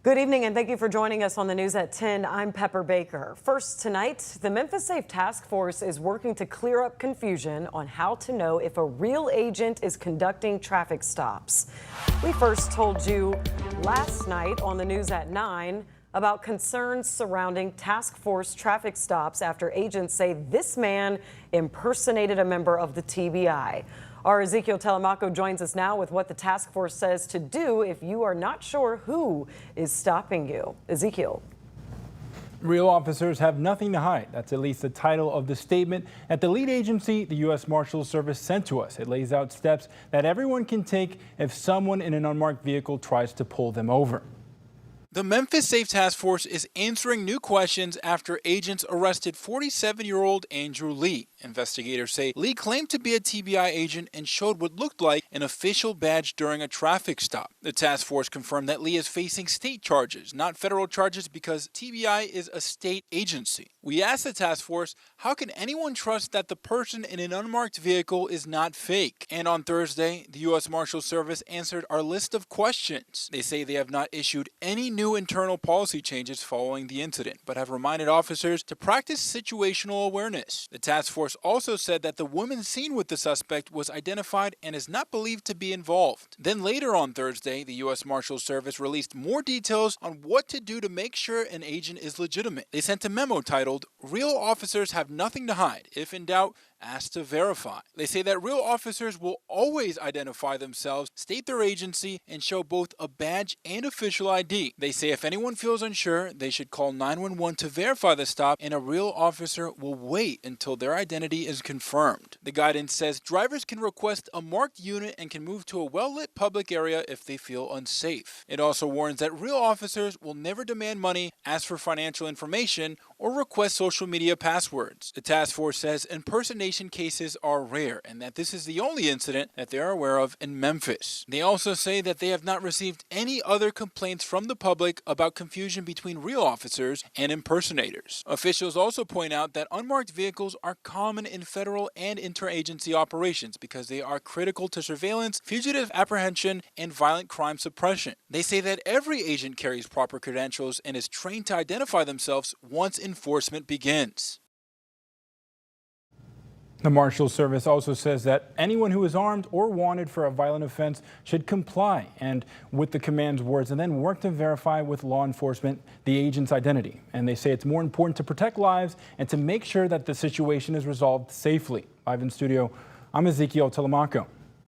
Good evening and thank you for joining us on the news at 10. I'm Pepper Baker. First tonight, the Memphis Task Force is working to clear up confusion on how to know if a real agent is conducting traffic stops. We first told you last night on the news at 9 about concerns surrounding task force traffic stops after agents say this man impersonated a member of the TBI. Our Ezekiel Telemaco joins us now with what the task force says to do if you are not sure who is stopping you. Ezekiel. Real officers have nothing to hide. That's at least the title of the statement that the lead agency, the U.S. Marshals Service, sent to us. It lays out steps that everyone can take if someone in an unmarked vehicle tries to pull them over. The Memphis Task Force is answering new questions after agents arrested 47-year-old Andrew Lee. Investigators say Lee claimed to be a TBI agent and showed what looked like an official badge during a traffic stop. The task force confirmed that Lee is facing state charges, not federal charges, because TBI is a state agency. We asked the task force, how can anyone trust that the person in an unmarked vehicle is not fake? And on Thursday, the U.S. Marshals Service answered our list of questions. They say they have not issued any new internal policy changes following the incident, but have reminded officers to practice situational awareness. The task force also said that the woman seen with the suspect was identified and is not believed to be involved. Then later on Thursday, the U.S. Marshals Service released more details on what to do to make sure an agent is legitimate. They sent a memo titled, "Real officers have nothing to hide. If in doubt, ask to verify." They say that real officers will always identify themselves, state their agency, and show both a badge and official ID. They say if anyone feels unsure, they should call 911 to verify the stop, and a real officer will wait until their identity is confirmed. The guidance says drivers can request a marked unit and can move to a well-lit public area if they feel unsafe. It also warns that real officers will never demand money, ask for financial information, or request social media passwords. The task force says impersonation cases are rare and that this is the only incident that they are aware of in Memphis. They also say that they have not received any other complaints from the public about confusion between real officers and impersonators. Officials also point out that unmarked vehicles are common in federal and interagency operations because they are critical to surveillance, fugitive apprehension, and violent crime suppression. They say that every agent carries proper credentials and is trained to identify themselves once enforcement begins. The Marshals Service also says that anyone who is armed or wanted for a violent offense should comply and with the command's words and then work to verify with law enforcement the agent's identity. And they say it's more important to protect lives and to make sure that the situation is resolved safely. Live in studio, I'm Ezekiel Telemaco.